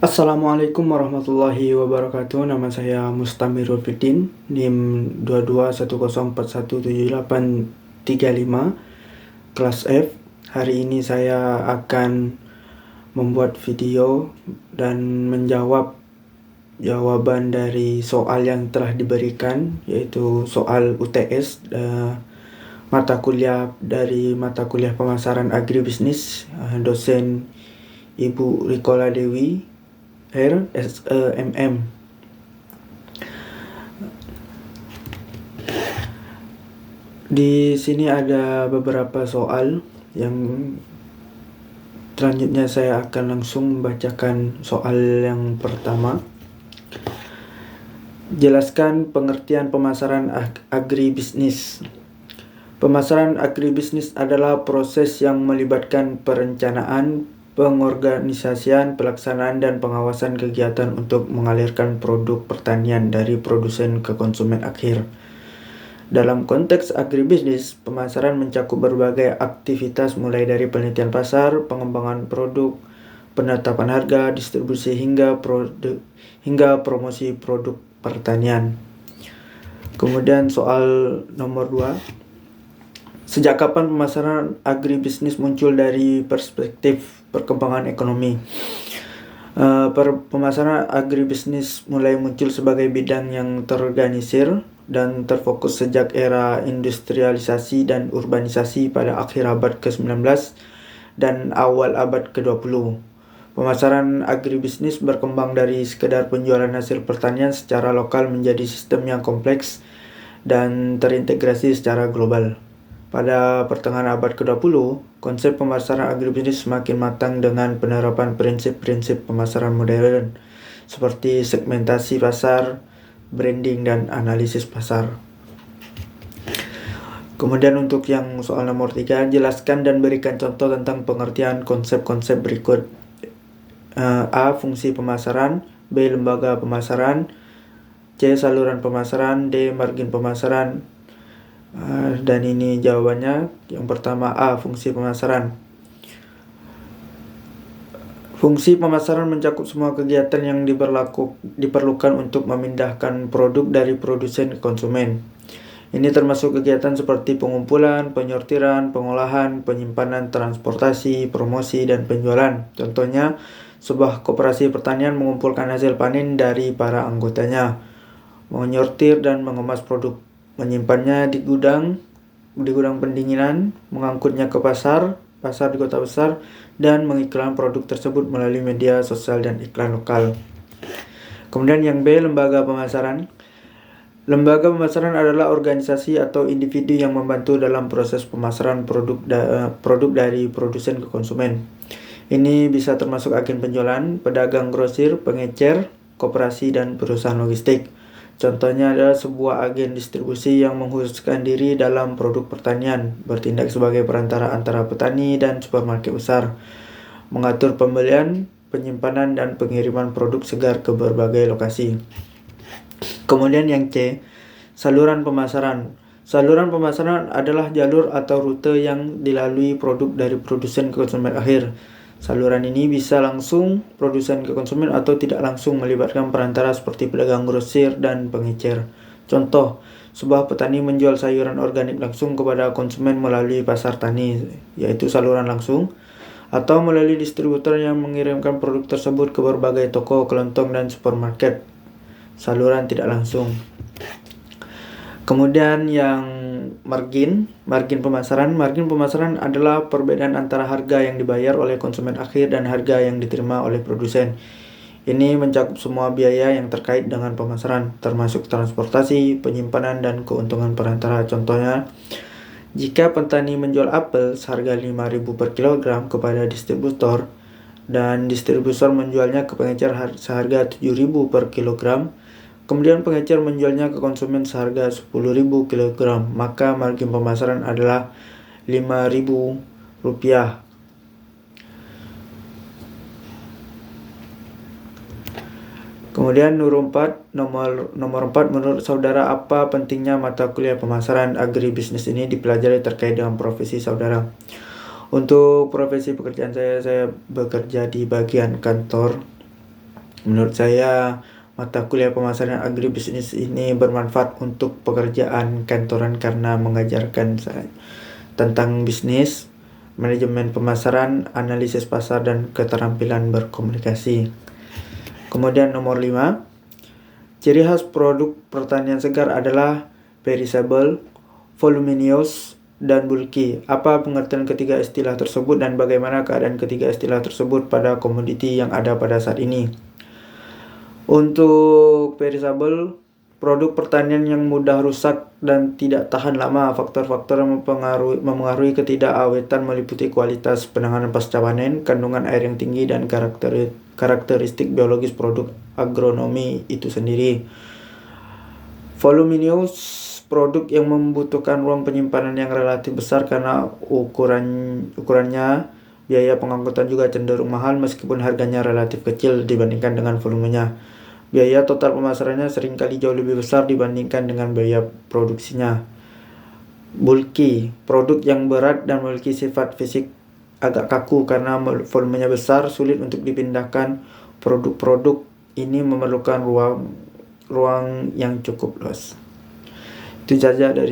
Assalamualaikum warahmatullahi wabarakatuh. Nama saya Mustamirul Fiddin, NIM 2210417835, kelas F. Hari ini saya akan membuat video dan menjawab jawaban dari soal yang telah diberikan, yaitu soal UTS mata kuliah pemasaran agribisnis, dosen Ibu Rikola Dewi MM. Di sini ada beberapa soal yang selanjutnya saya akan langsung membacakan soal yang pertama. Jelaskan pengertian pemasaran agribisnis. Pemasaran agribisnis adalah proses yang melibatkan perencanaan, pengorganisasian, pelaksanaan, dan pengawasan kegiatan untuk mengalirkan produk pertanian dari produsen ke konsumen akhir. Dalam konteks agribisnis, pemasaran mencakup berbagai aktivitas mulai dari penelitian pasar, pengembangan produk, penetapan harga, distribusi hingga promosi produk pertanian. Kemudian soal nomor 2. Sejak kapan pemasaran agribisnis muncul dari perspektif perkembangan ekonomi? Pemasaran agribisnis mulai muncul sebagai bidang yang terorganisir dan terfokus sejak era industrialisasi dan urbanisasi pada akhir abad ke-19 dan awal abad ke-20. Pemasaran agribisnis berkembang dari sekedar penjualan hasil pertanian secara lokal menjadi sistem yang kompleks dan terintegrasi secara global. Pada pertengahan abad ke-20, konsep pemasaran agribisnis semakin matang dengan penerapan prinsip-prinsip pemasaran modern seperti segmentasi pasar, branding, dan analisis pasar. Kemudian untuk yang soal nomor 3, jelaskan dan berikan contoh tentang pengertian konsep-konsep berikut. A. Fungsi pemasaran, B. Lembaga pemasaran, C. Saluran pemasaran, D. Margin pemasaran. Dan ini jawabannya. Yang pertama A. Fungsi pemasaran. Fungsi pemasaran mencakup semua kegiatan yang diperlukan untuk memindahkan produk dari produsen ke konsumen. Ini termasuk kegiatan seperti pengumpulan, penyortiran, pengolahan, penyimpanan, transportasi, promosi, dan penjualan. Contohnya, sebuah koperasi pertanian mengumpulkan hasil panen dari para anggotanya, menyortir dan mengemas produk, menyimpannya di gudang pendinginan, mengangkutnya ke pasar di kota besar, dan mengiklan produk tersebut melalui media sosial dan iklan lokal. Kemudian yang B, lembaga pemasaran. Lembaga pemasaran adalah organisasi atau individu yang membantu dalam proses pemasaran produk dari produsen ke konsumen. Ini bisa termasuk agen penjualan, pedagang grosir, pengecer, koperasi, dan perusahaan logistik. Contohnya adalah sebuah agen distribusi yang mengkhususkan diri dalam produk pertanian, bertindak sebagai perantara antara petani dan supermarket besar, mengatur pembelian, penyimpanan, dan pengiriman produk segar ke berbagai lokasi. Kemudian yang C, saluran pemasaran. Saluran pemasaran adalah jalur atau rute yang dilalui produk dari produsen ke konsumen akhir. Saluran ini bisa langsung produsen ke konsumen atau tidak langsung melibatkan perantara seperti pedagang grosir dan pengecer. Contoh, sebuah petani menjual sayuran organik langsung kepada konsumen melalui pasar tani, yaitu saluran langsung, atau melalui distributor yang mengirimkan produk tersebut ke berbagai toko, kelontong, dan supermarket. Saluran tidak langsung. Kemudian yang margin pemasaran. Margin pemasaran adalah perbedaan antara harga yang dibayar oleh konsumen akhir dan harga yang diterima oleh produsen. Ini mencakup semua biaya yang terkait dengan pemasaran, termasuk transportasi, penyimpanan, dan keuntungan perantara. Contohnya, jika petani menjual apel seharga 5.000 per kilogram kepada distributor dan distributor menjualnya ke pengecer seharga 7.000 per kilogram, kemudian pengecer menjualnya ke konsumen seharga 10.000 kg, maka margin pemasaran adalah Rp5.000. Kemudian nomor 4, menurut saudara apa pentingnya mata kuliah pemasaran agribisnis ini dipelajari terkait dengan profesi saudara? Untuk profesi pekerjaan saya bekerja di bagian kantor Menurut saya, mata kuliah pemasaran agribisnis ini bermanfaat untuk pekerjaan kantoran karena mengajarkan saya tentang bisnis, manajemen pemasaran, analisis pasar, dan keterampilan berkomunikasi. Kemudian nomor 5, ciri khas produk pertanian segar adalah perishable, voluminous, dan bulky. Apa pengertian ketiga istilah tersebut dan bagaimana keadaan ketiga istilah tersebut pada komoditi yang ada pada saat ini? Untuk perishable, produk pertanian yang mudah rusak dan tidak tahan lama. Faktor-faktor yang memengaruhi ketidakawetan meliputi kualitas penanganan pasca panen, kandungan air yang tinggi, dan karakteristik biologis produk agronomi itu sendiri. Voluminous, produk yang membutuhkan ruang penyimpanan yang relatif besar karena ukurannya. Biaya pengangkutan juga cenderung mahal meskipun harganya relatif kecil dibandingkan dengan volumenya. Biaya total pemasarannya seringkali jauh lebih besar dibandingkan dengan biaya produksinya. Bulky, produk yang berat dan memiliki sifat fisik agak kaku karena volumenya besar, sulit untuk dipindahkan. Produk-produk ini memerlukan ruang yang cukup luas. Itu saja dari